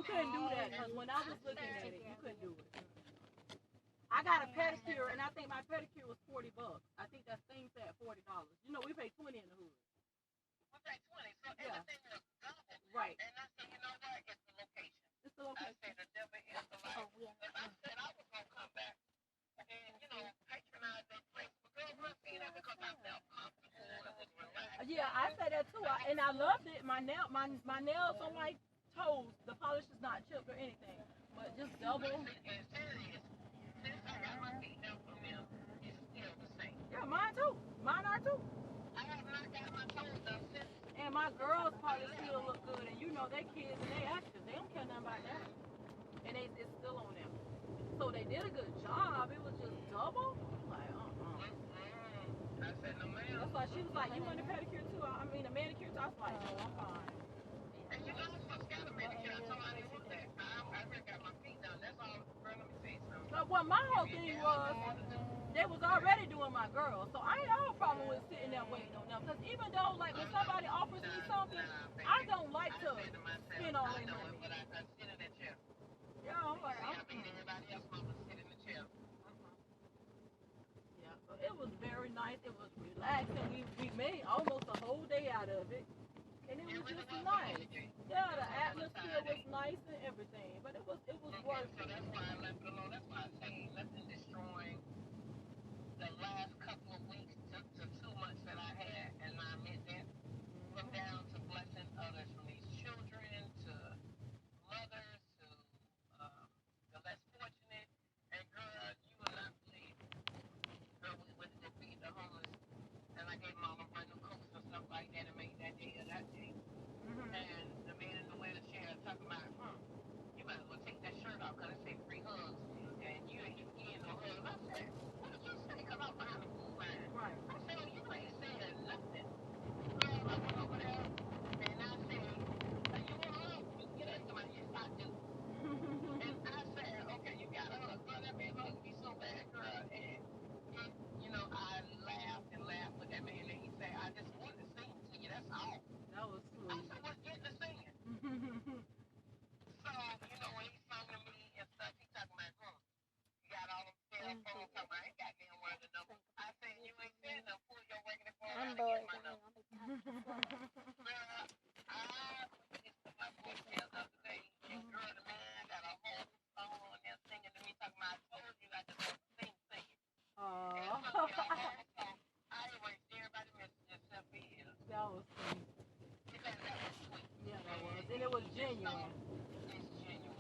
you couldn't do that because when I was looking at it, you couldn't do it. I got a pedicure, and I think my pedicure was $40. I think that thing said $40. You know, we pay 20 in the hood. We pay 20, so everything was double. Right. And I said, you know what? It's the location. It's the location. I said the devil is the light. And I said I was gonna come back and patronize that place. But girl, we're seeing that because I felt comfortable and was relaxed. Yeah, I said that too, and I loved it. My nails on my toes, the polish is not chipped or anything, but just double. And serious. Since I got my feet done from them, it's still the same. Yeah, mine too. Mine are too. I have not got my toes done since. And my girls probably still look good, and they kids and they active. They don't care nothing about that, and it's still on them. So they did a good job. It was just double. Like, I said, no ma'am. That's why she was like, you want a pedicure too? I mean, a manicure too? I was like, no, I'm fine. And you know, I'm supposed to get a manicure. I told her I didn't want that. I already got my feet done. That's all. Girl, let me say something. Well, my whole thing was, they was already doing my girls, so I ain't had no problem with sitting there waiting on them. Because even though, like, when somebody offers me something, I don't like to spend all their money. But I sit in that chair. Yeah, I'm like, I mean, everybody else mama sit in the chair. Yeah, so it was very nice. It was relaxing. We made almost a whole day out of it. And it was just nice. Yeah, the atmosphere was nice and everything. But it was worth it. So that's why I left it alone. That's why I say nothing destroying the last couple of weeks to 2 months that I had, and I meant that from down to blessing others, from these children to mothers to the less fortunate. And girl, you will not believe. Girl, we went to feed the homeless, and I gave them all a brand new coats and stuff like that, and made that day of that day. And the man in the wheelchair talking about, you might as well take that shirt off because it says free hugs, and you ain't getting no hugs. I said, what did you say? Because I'm behind the food line. Right. I said, oh, you ain't saying nothing. Girl, I went over there, and I said, you want a hug? You get that to my yes, I do. And I said, okay, you got a hug. Girl, that man hugged me so bad, girl. And, I laughed and laughed with that man, and he said, I just wanted to sing to you, that's all. That was sweet. I said, what's getting to singing? So, when he sung to me and stuff, he talking about, you got all them cell phones talking about, I ain't got damn one of the numbers. I said, you ain't saying nothing, pull your regular phone out and get my number. Girl, I listened to my voicemail the other day, and girl, the man got a whole song on there singing to me, talking about, I told you I just want to sing. And so, I erased everybody's messages except for his. That was sweet. That was sweet. Yeah, that was. And it was genuine. It's genuine.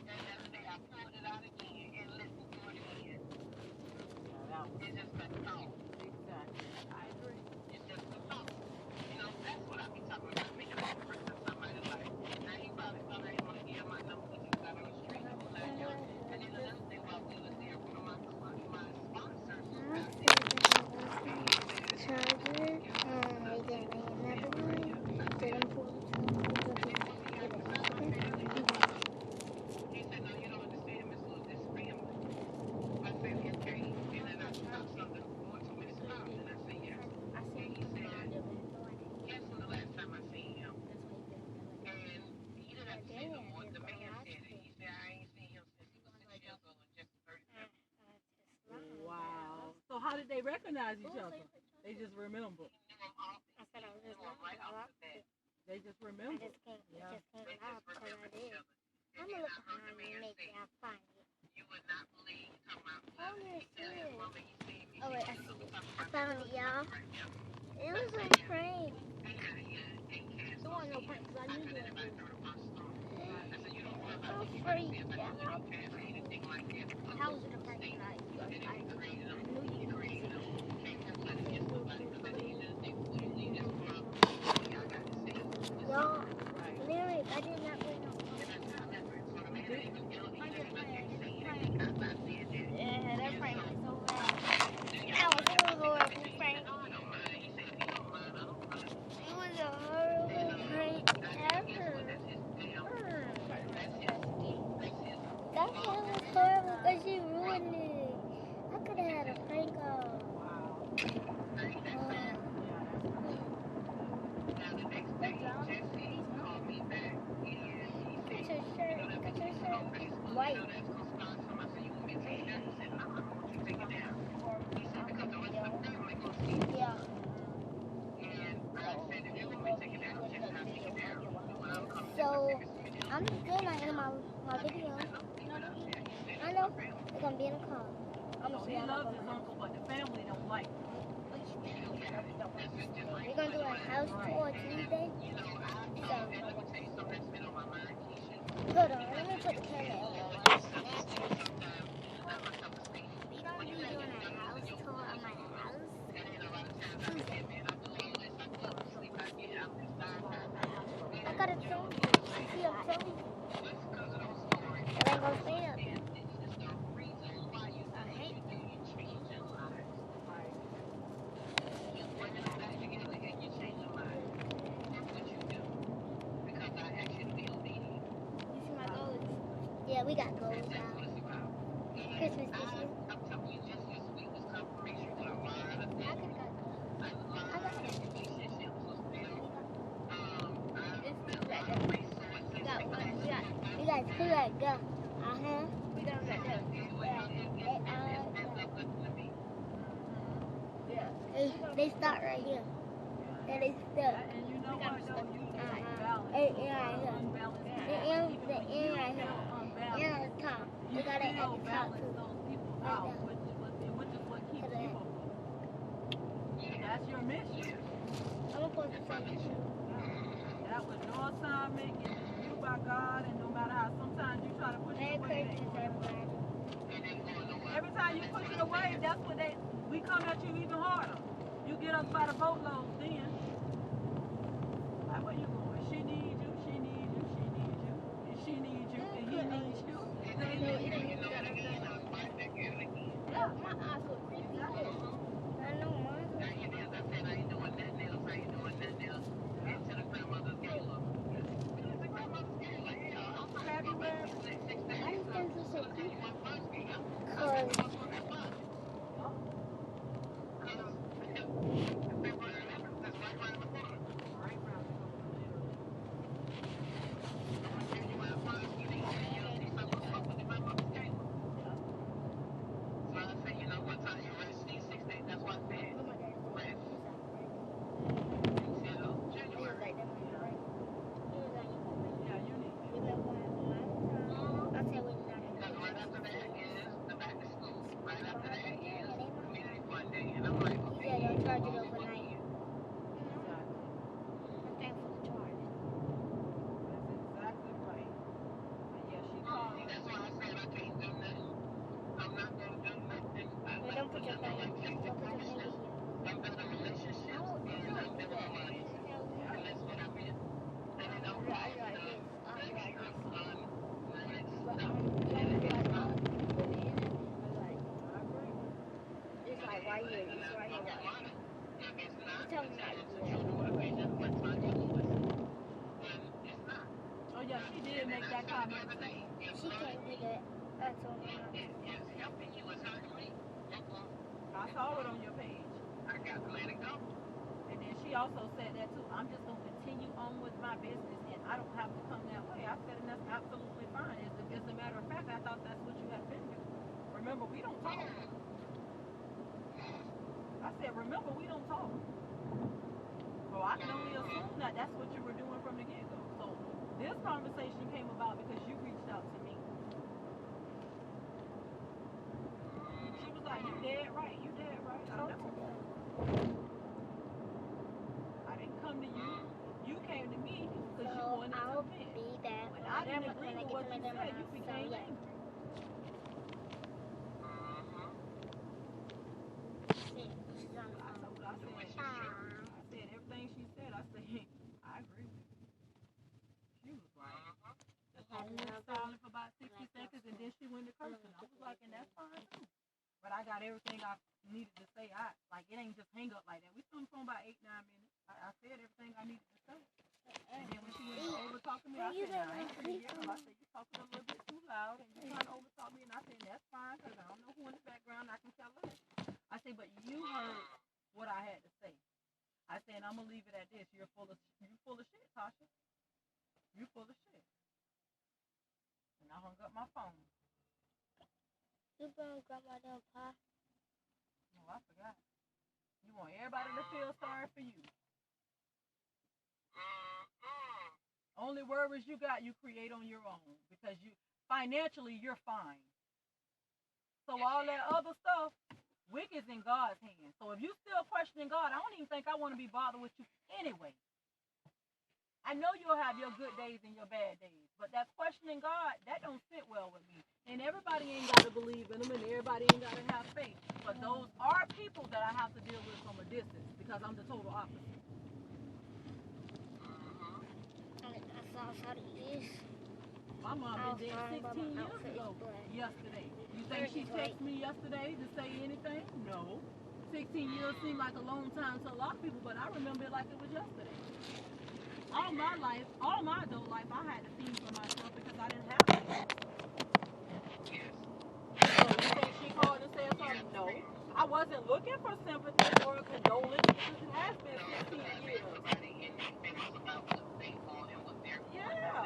And the other day I pulled it out again and listened to it again. Yeah, that was. It's just the song. Exactly. I agree. It's just the song. That's what I be talking about. Making a difference in somebody's life. Now he probably thought I didn't want to give my number because he was out on the street. And then another thing while we was there, one of my sponsors out there. He said, no, you don't understand, Miss Lewis, this is family. I said, okay. And then I stopped something going 2 minutes out. And I said, yes. And he said, yes, from the last time I seen him. And he didn't have to say no more. The man said it. He said, I ain't seen him since he was 6 years old and just 37. Wow. So how did they recognize each other? They just remember. He knew him off. He knew him right off the bat. They just remember. They just remembered each other. And then I heard the man say, you would not believe, talking about, he said his mama, he said, Oh wait, I found it, y'all. It was a train. Don't want no pranks, I knew it. I'm freaked out. How was it a prank tonight? I knew you were going to y'all, literally, I did not win no yeah, that prank was so bad. That was a horrible prank. It was a horrible prank ever. That prank was horrible because she ruined it. I could have had white. that's going to start something. I said, you want me to take it down? He said, no, I don't want you to take it down. He said, because the rest of the family going to see it. Yeah. And I said, if you want me to take it down, just not take it down. When I'm coming So, to Mr. Video. I'm still not in my video. I know. It's gonna be in the car. I'm So gonna see he how loves that his goes. uncle, but the family don't like him. We're gonna do a house tour Tuesday. So, hold on, let me put the camera on. We're gonna be doing a house tour of my house Tuesday. I gotta tell you. See, I'm telling you. It ain't gonna stay up. I hate that. You see my goals? Yeah, we got goals out. Christmas this year. We got two that go. We got that go. They start right here. And they stuck. And you know what, though? You The end right here. And on the top. We got it at the top too. those people out, which is what keeps you open. That's your mission. I'm gonna post this on YouTube. That was your assignment, given to you by God, and no matter how sometimes you try to push it Merry away, Christmas, everybody. every time you push it away, that's what we come at you even harder. You get us by the boatloads then. Like, where you going? She needs you, she needs you, she needs you, and she needs you, and he needs you. They need you. Yeah. My eyes look really good. I know mine look February. I just think this is so cool. Cause Oh yeah, she did make that comment. she can't do that. That's all. I saw it on your page. I got to let it go. And then she also said that too. I'm just gonna continue on with my business, and I don't have to come that way. I said, and that's absolutely fine. As a matter of fact, I thought that's what you had been doing. Remember, we don't talk. I said, remember, we don't talk. So I can only assume that that's what you were doing from the get-go. So this conversation came about because you reached out to me. She was like, you dead right. You dead right. I know. I didn't come to you. You came to me because you wanted to vent. When I didn't agree with what you said, you became angry. I said everything she said. I said, I agree with you. She was like, silent for about 60 seconds, and then she went to cursing. I was like, and that's fine too. But I got everything I needed to say. It ain't just hang up like that. We still on the phone about 8-9 minutes. I said everything I needed to say. And then when she went to over talking to me, I said, nah, I ain't pretty girl. I said, you talking a little bit too loud, and you trying to over talk me. And I said, that's fine, because I don't know who in the background. I can tell her. I said, but you heard what I had to say. I said, I'm gonna leave it at this. You're full of shit, Tasha. You're full of shit. And I hung up my phone. You been grandma done pie? Oh, I forgot. You want everybody to feel sorry for you. Only worries you got, you create on your own because you financially you're fine. So all that other stuff, wicked's in God's hands. So if you still questioning God, I don't even think I want to be bothered with you anyway. I know you'll have your good days and your bad days, but that questioning God, that don't sit well with me. And everybody ain't got to believe in them, and everybody ain't got to have faith. But those are people that I have to deal with from a distance because I'm the total opposite. My mom been dead 16 years ago yesterday. You think she texted me yesterday to say anything? No. 16 years seemed like a long time to a lot of people, but I remember it like it was yesterday. All my life, all my adult life, I had to feed for myself because I didn't have anything. So you think she called and said something? No. I wasn't looking for sympathy or condolence because it has been 16 years. Yeah.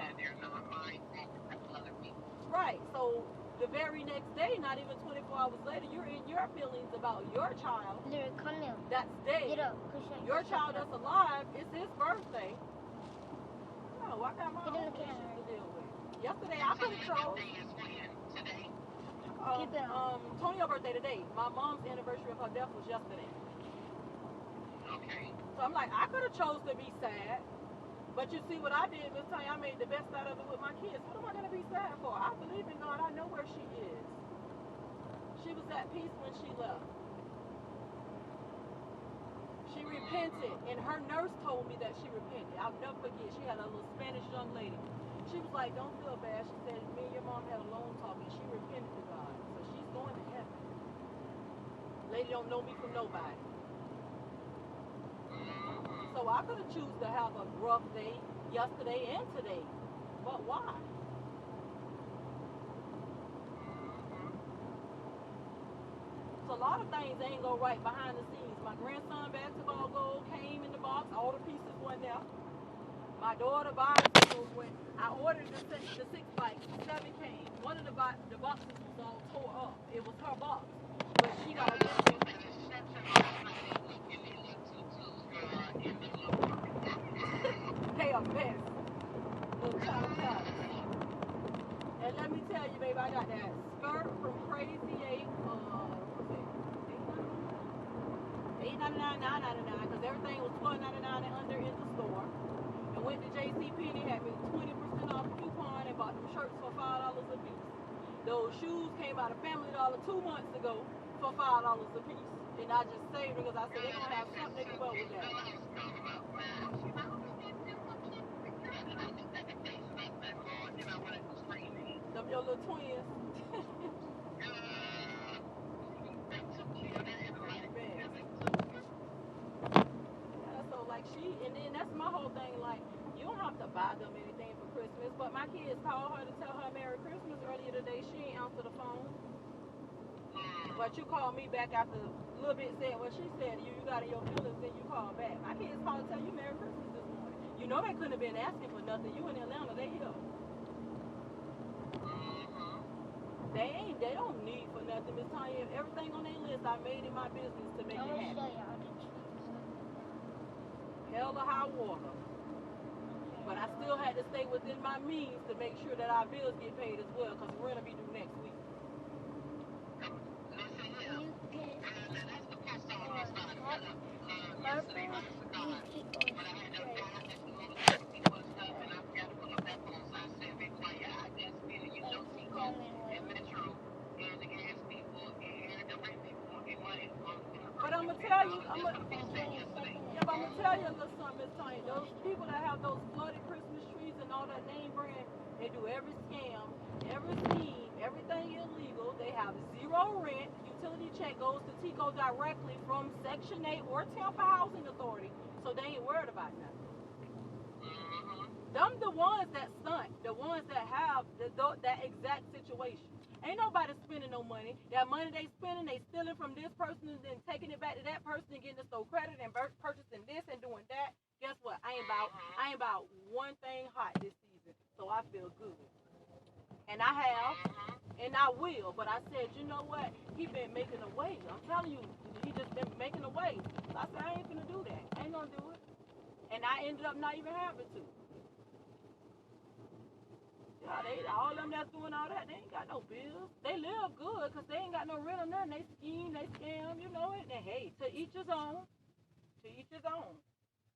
Right. So the very next day, not even 24 hours later, you're in your feelings about your child. That's dead. Your child that's alive, it's his birthday. No, I got my own issues to deal with. Yesterday, I could have chose. Tonio's birthday today. My mom's anniversary of her death was yesterday. Okay. So I'm like, I could have chose to be sad. But you see what I did this time, I made the best out of it with my kids. What am I going to be sad for? I believe in God. I know where she is. She was at peace when she left. She repented, and her nurse told me that she repented. I'll never forget. She had a little Spanish young lady. She was like, don't feel bad. She said, me and your mom had a long talk, and she repented to God. So she's going to heaven. Lady don't know me from nobody. So I could have chosen to have a rough day yesterday and today. But why? So a lot of things ain't go right behind the scenes. My grandson basketball goal came in the box. All the pieces went there. My daughter bicycles went. I ordered the 6 bikes. 7 came. One of the boxes was all tore up. It was her box. But she got a good one. They are best. Little child. And let me tell you, baby, I got that skirt from Crazy 8. $8.99, $9.99, because everything was $12.99 and under in the store. And went to JCPenney, had me 20% off coupon, and bought them shirts for $5 a piece. Those shoes came out of Family Dollar 2 months ago for $5 a piece. And I just saved them because I said they're going to have something they can wear with that. Them your little twins. So like and then that's my whole thing, like, you don't have to buy them anything for Christmas, but my kids called her to tell her Merry Christmas earlier today. She ain't answer the phone. But you called me back after a little bit, said what she said to you, you got in your feelings, then you called back. My kids called to tell you Merry Christmas this morning. You know they couldn't have been asking for nothing. You in Atlanta, they here. They don't need for nothing, Miss Tanya. Everything on their list I made it my business to make it happen. Hell or high water. But I still had to stay within my means to make sure that our bills get paid as well, because we're going to be due next week. But I'm going to tell you, I'm going to tell you a little something, Miss Tanya. Those people that have those flooded Christmas trees and all that name brand, they do every scam, every scheme, everything illegal. They have zero rent. Utility check goes to Tico directly from Section 8 or Tampa Housing Authority, so they ain't worried about nothing. Them the ones that stunt, the ones that have that exact situation. Ain't nobody spending no money. That money they spending, they stealing from this person and then taking it back to that person and getting the store credit and purchasing this and doing that. Guess what? I ain't about one thing hot this season, so I feel good. And I have, and I will. But I said, you know what? He been making a way. I'm telling you, he just been making a way. So I said, I ain't gonna do that. I ain't gonna do it. And I ended up not even having to. Yeah, all them that's doing all that, they ain't got no bills. They live good because they ain't got no rent or nothing. They scheme, they scam, you know it. And hey, to each his own. To each his own.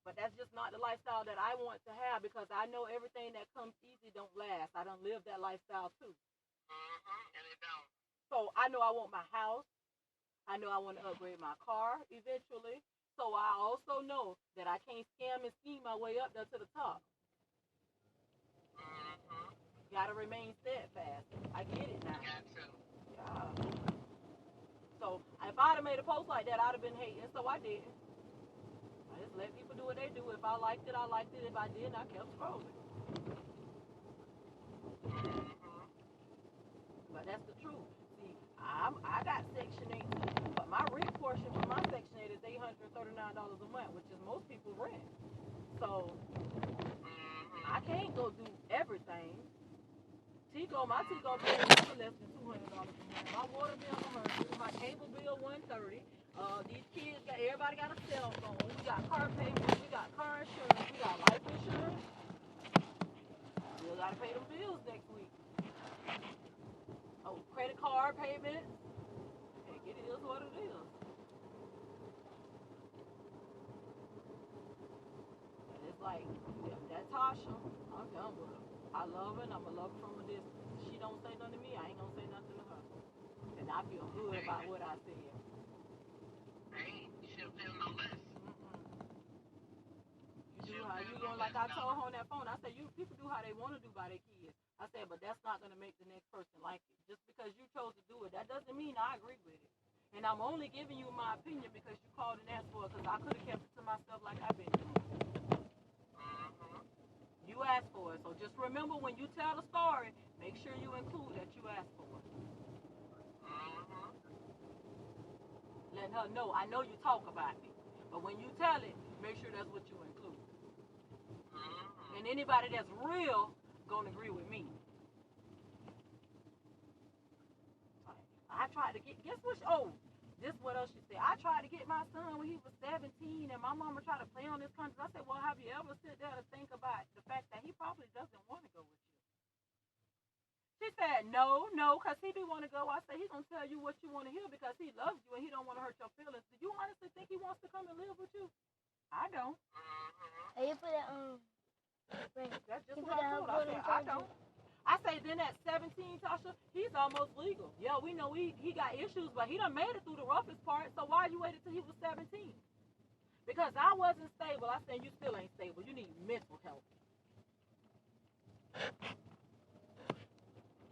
But that's just not the lifestyle that I want to have because I know everything that comes easy don't last. I done lived that lifestyle too. And it don't. So I know I want my house. I know I want to upgrade my car eventually. So I also know that I can't scam and scheme my way up there to the top. Gotta remain steadfast. I get it now. Got to. Yeah. So if I'd have made a post like that, I'd have been hating. So I didn't. I just let people do what they do. If I liked it, I liked it. If I didn't, I kept scrolling. But that's the truth. See, I got Section 8 too, but my rent portion for my Section 8 is $839 a month, which is most people's rent. So I can't go do everything. My Tico bill is never less than $200 a month. My water bill $100. My cable bill $130. These kids everybody got a cell phone. We got car payments. We got car insurance. We got life insurance. Still gotta pay them bills next week. Oh, credit card payments. Heck, it is what it is. And it's like, that Tasha, I'm done with her. I love her and I'm going to love her from a distance. She don't say nothing to me, I ain't going to say nothing to her. And I feel good about what I said. Hey, you should feel no less. You do how you doing, like I told her on that phone. I said, people do how they want to do by their kids. I said, but that's not going to make the next person like it. Just because you chose to do it, that doesn't mean I agree with it. And I'm only giving you my opinion because you called and asked for it, because I could have kept it to myself like I've been doing. You asked for it. So just remember, when you tell the story, make sure you include that you asked for it. Let her know. I know you talk about me, but when you tell it, make sure that's what you include. And anybody that's real gonna agree with me. I tried to guess what? This is what else she said. I tried to get my son when he was 17, and my mama tried to play on this country. I said, well, have you ever sit there to think about the fact that he probably doesn't want to go with you? She said, no, because he do want to go. I said, he's going to tell you what you want to hear because he loves you and he don't want to hurt your feelings. Do you honestly think he wants to come and live with you? I don't. Hey, you put it That's just what I told her. I said, I don't. I say then at 17, Tasha, he's almost legal. Yeah, we know he got issues, but he done made it through the roughest part. So why you waited till he was 17? Because I wasn't stable. I said, you still ain't stable. You need mental help.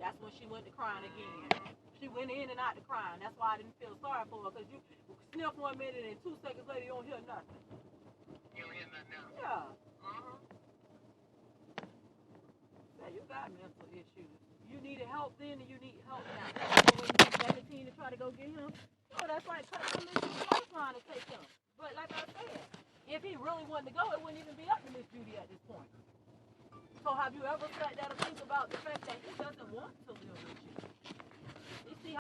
That's when she went to crying again. She went in and out to crying. That's why I didn't feel sorry for her, because you sniff 1 minute and 2 seconds later you don't hear nothing. You don't hear nothing else. Yeah. You got mental issues. You needed help then and you need help now. When you 17 to try to go get him, that's like cutting him into the lifeline to take him. But like I said, if he really wanted to go, it wouldn't even be up to Miss Judy at this point. So have you ever sat down and think about the fact that he doesn't want to live with you?